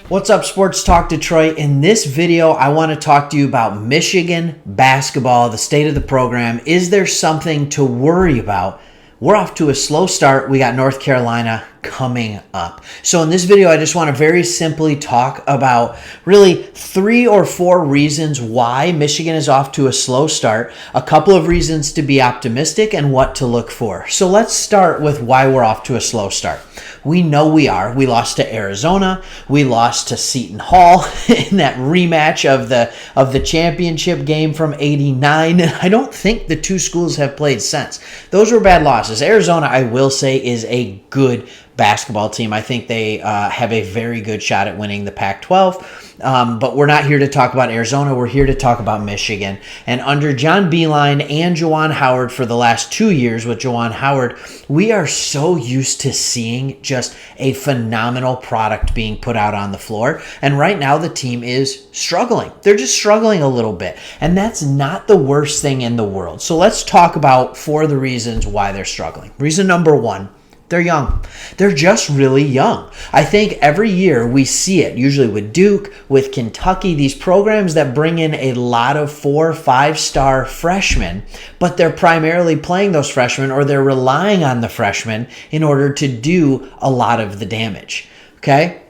What's up, Sports Talk Detroit? In this video, I want to talk to you about Michigan basketball, the state of the program. Is there something to worry about? We're off to a slow start. We got North Carolina coming up. So in this video, I just want to very simply talk about really 3 or 4 reasons why Michigan is off to a slow start, a couple of reasons to be optimistic, and what to look for. So let's start with why we're off to a slow start. We know we are. We lost to Arizona. We lost to Seton Hall in that rematch of the championship game from '89. And I don't think the two schools have played since. Those were bad losses. Arizona, I will say, is a good basketball team. I think they have a very good shot at winning the Pac-12. But we're not here to talk about Arizona. We're here to talk about Michigan. And under John Beilein and Juwan Howard for the last 2 years with Juwan Howard, we are so used to seeing just a phenomenal product being put out on the floor. And right now the team is struggling. They're just struggling a little bit. And that's not the worst thing in the world. So let's talk about 4 of the reasons why they're struggling. Reason number 1. They're young. They're just really young. I think every year we see it, usually with Duke, with Kentucky, these programs that bring in a lot of 4 or 5-star freshmen, but they're primarily playing those freshmen or they're relying on the freshmen in order to do a lot of the damage. Okay?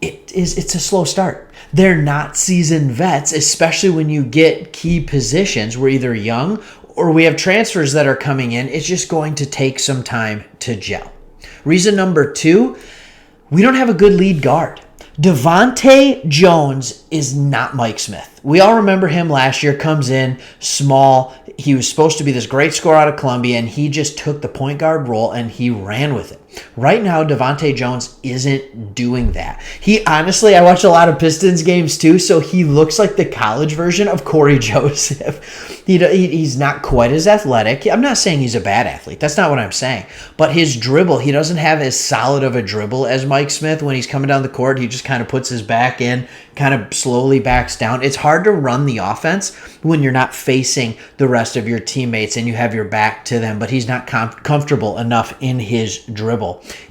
It's a slow start. They're not seasoned vets, especially when you get key positions. We're either young or we have transfers that are coming in. It's just going to take some time to gel. Reason number 2, we don't have a good lead guard. Devontae Jones is not Mike Smith. We all remember him last year, comes in small. He was supposed to be this great scorer out of Columbia, and he just took the point guard role and he ran with it. Right now, Devontae Jones isn't doing that. He honestly, I watch a lot of Pistons games too, so he looks like the college version of Corey Joseph. He's not quite as athletic. I'm not saying he's a bad athlete. That's not what I'm saying. But his dribble, he doesn't have as solid of a dribble as Mike Smith. When he's coming down the court, he just kind of puts his back in, kind of slowly backs down. It's hard to run the offense when you're not facing the rest of your teammates and you have your back to them, but he's not comfortable enough in his dribble.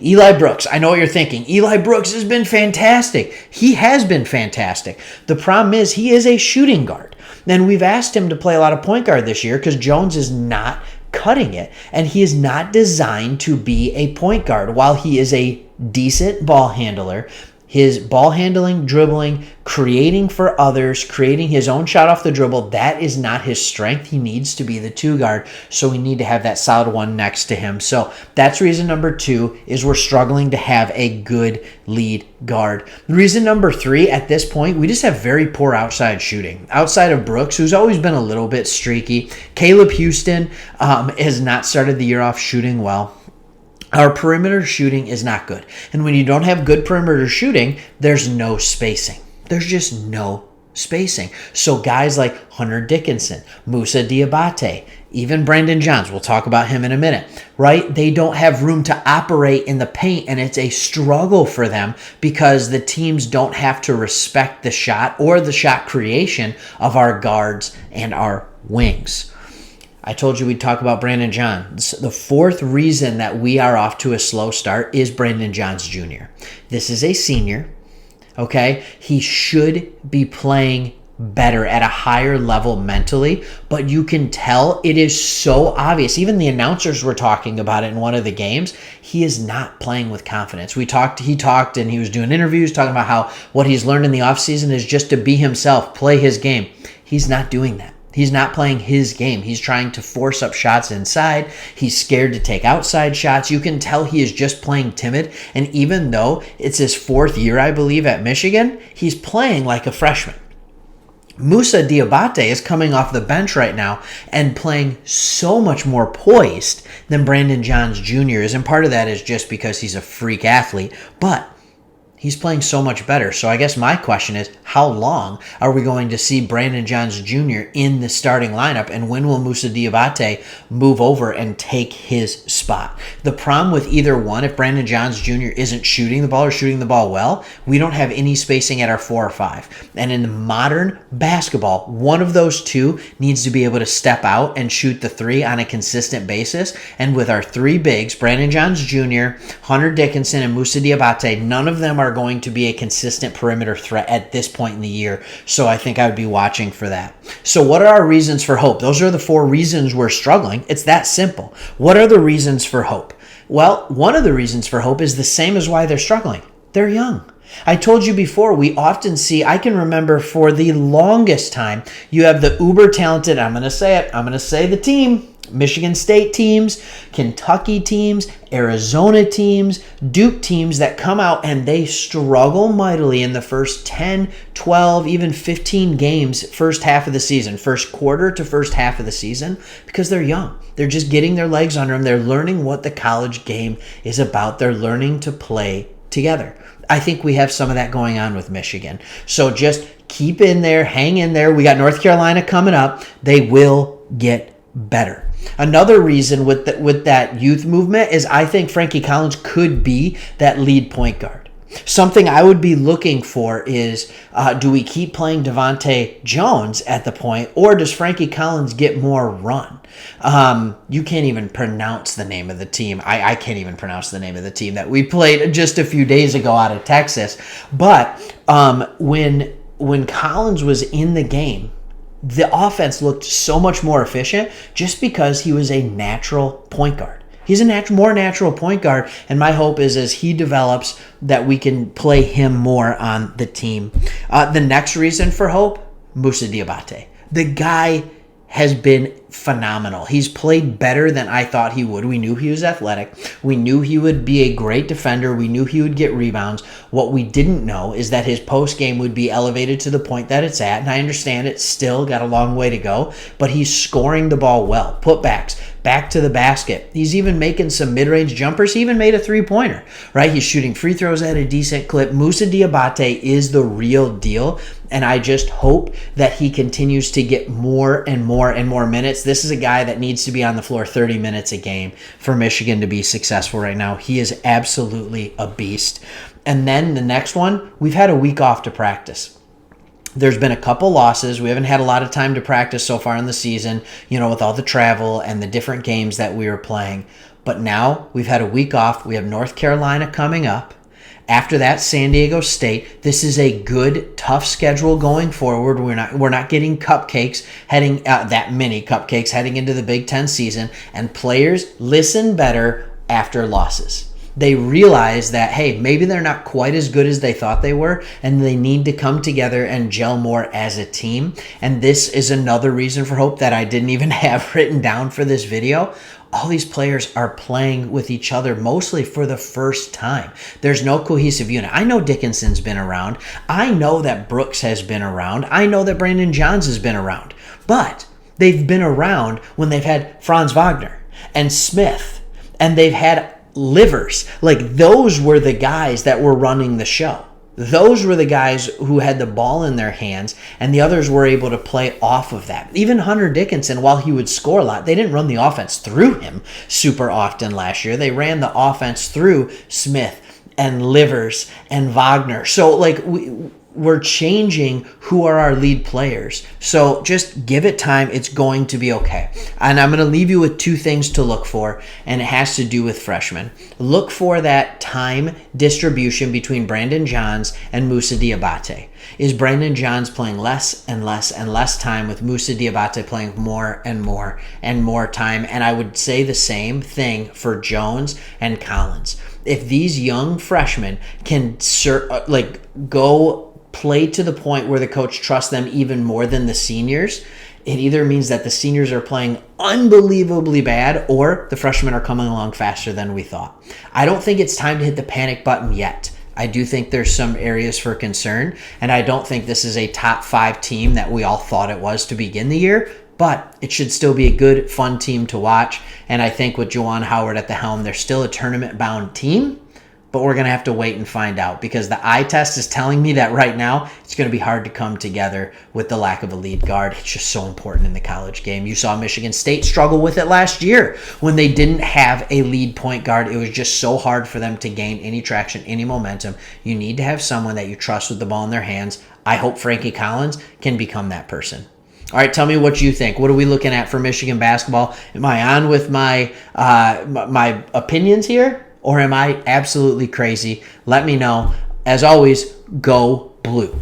Eli Brooks, I know what you're thinking. Eli Brooks has been fantastic. He has been fantastic. The problem is he is a shooting guard. And we've asked him to play a lot of point guard this year because Jones is not cutting it. And he is not designed to be a point guard. While he is a decent ball handler, his ball handling, dribbling, creating for others, creating his own shot off the dribble, that is not his strength. He needs to be the 2 guard, so we need to have that solid one next to him. So that's reason number 2, is we're struggling to have a good lead guard. Reason number 3, at this point, we just have very poor outside shooting. Outside of Brooks, who's always been a little bit streaky, Caleb Houston has not started the year off shooting well. Our perimeter shooting is not good. And when you don't have good perimeter shooting, there's no spacing. There's just no spacing. So guys like Hunter Dickinson, Moussa Diabate, even Brandon Johns, we'll talk about him in a minute, right? They don't have room to operate in the paint, and it's a struggle for them because the teams don't have to respect the shot or the shot creation of our guards and our wings. I told you we'd talk about Brandon Johns. The 4th reason that we are off to a slow start is Brandon Johns Jr. This is a senior, okay? He should be playing better at a higher level mentally, but you can tell it is so obvious. Even the announcers were talking about it in one of the games. He is not playing with confidence. He talked and he was doing interviews talking about how what he's learned in the offseason is just to be himself, play his game. He's not doing that. He's not playing his game. He's trying to force up shots inside. He's scared to take outside shots. You can tell he is just playing timid. And even though it's his 4th year, I believe, at Michigan, he's playing like a freshman. Moussa Diabate is coming off the bench right now and playing so much more poised than Brandon Johns Jr. is. And part of that is just because he's a freak athlete. But he's playing so much better. So I guess my question is, how long are we going to see Brandon Johns Jr. in the starting lineup, and when will Moussa Diabate move over and take his spot? The problem with either one, if Brandon Johns Jr. isn't shooting the ball or shooting the ball well, we don't have any spacing at our 4 or 5. And in modern basketball, one of those 2 needs to be able to step out and shoot the 3 on a consistent basis. And with our 3 bigs, Brandon Johns Jr., Hunter Dickinson, and Moussa Diabate, none of them are are going to be a consistent perimeter threat at this point in the year. So I think I would be watching for that. So what are our reasons for hope? Those are the 4 reasons we're struggling. It's that simple. What are the reasons for hope? Well, one of the reasons for hope is the same as why they're struggling. They're young. I told you before, we often see, I can remember for the longest time, you have the uber talented, I'm going to say it, I'm going to say the team, Michigan State teams, Kentucky teams, Arizona teams, Duke teams that come out and they struggle mightily in the first 10, 12, even 15 games, first half of the season, first quarter to first half of the season, because they're young. They're just getting their legs under them. They're learning what the college game is about. They're learning to play together. I think we have some of that going on with Michigan. So just keep in there, hang in there. We got North Carolina coming up. They will get better. Another reason with that youth movement is I think Frankie Collins could be that lead point guard. Something I would be looking for is, do we keep playing Devontae Jones at the point, or does Frankie Collins get more run? You can't even pronounce the name of the team. I can't even pronounce the name of the team that we played just a few days ago out of Texas. But when Collins was in the game, the offense looked so much more efficient just because he was a natural point guard. He's a more natural point guard, and my hope is as he develops that we can play him more on the team. The next reason for hope, Moussa Diabate. The guy has been phenomenal. He's played better than I thought he would. We knew he was athletic. We knew he would be a great defender. We knew he would get rebounds. What we didn't know is that his post game would be elevated to the point that it's at. And I understand it's still got a long way to go, but he's scoring the ball well. Putbacks, back to the basket. He's even making some mid-range jumpers. He even made a three-pointer, right? He's shooting free throws at a decent clip. Moussa Diabate is the real deal. And I just hope that he continues to get more and more and more minutes. This is a guy that needs to be on the floor 30 minutes a game for Michigan to be successful right now. He is absolutely a beast. And then the next one, we've had a week off to practice. There's been a couple losses. We haven't had a lot of time to practice so far in the season, with all the travel and the different games that we were playing. But now we've had a week off. We have North Carolina coming up. After that, San Diego State. This is a good, tough schedule going forward. We're not getting cupcakes heading that many cupcakes heading into the Big Ten season. And players listen better after losses. They realize that, hey, maybe they're not quite as good as they thought they were, and they need to come together and gel more as a team. And this is another reason for hope that I didn't even have written down for this video. All these players are playing with each other mostly for the first time. There's no cohesive unit. I know Dickinson's been around. I know that Brooks has been around. I know that Brandon Johns has been around. But they've been around when they've had Franz Wagner and Smith, and they've had Livers. Like, those were the guys that were running the show. Those were the guys who had the ball in their hands, and the others were able to play off of that. Even Hunter Dickinson, while he would score a lot, they didn't run the offense through him super often last year. They ran the offense through Smith and Livers and Wagner. So, we're changing who are our lead players. So just give it time. It's going to be okay. And I'm going to leave you with 2 things to look for, and it has to do with freshmen. Look for that time distribution between Brandon Johns and Moussa Diabate. Is Brandon Johns playing less and less and less time, with Moussa Diabate playing more and more and more time? And I would say the same thing for Jones and Collins. If these young freshmen can go play to the point where the coach trusts them even more than the seniors, it either means that the seniors are playing unbelievably bad or the freshmen are coming along faster than we thought. I don't think it's time to hit the panic button yet. I do think there's some areas for concern, and I don't think this is a top 5 team that we all thought it was to begin the year, but it should still be a good, fun team to watch. And I think with Juwan Howard at the helm, they're still a tournament-bound team. But we're going to have to wait and find out, because the eye test is telling me that right now it's going to be hard to come together with the lack of a lead guard. It's just so important in the college game. You saw Michigan State struggle with it last year when they didn't have a lead point guard. It was just so hard for them to gain any traction, any momentum. You need to have someone that you trust with the ball in their hands. I hope Frankie Collins can become that person. All right, tell me what you think. What are we looking at for Michigan basketball? Am I on with my opinions here? Or am I absolutely crazy? Let me know. as always, go blue.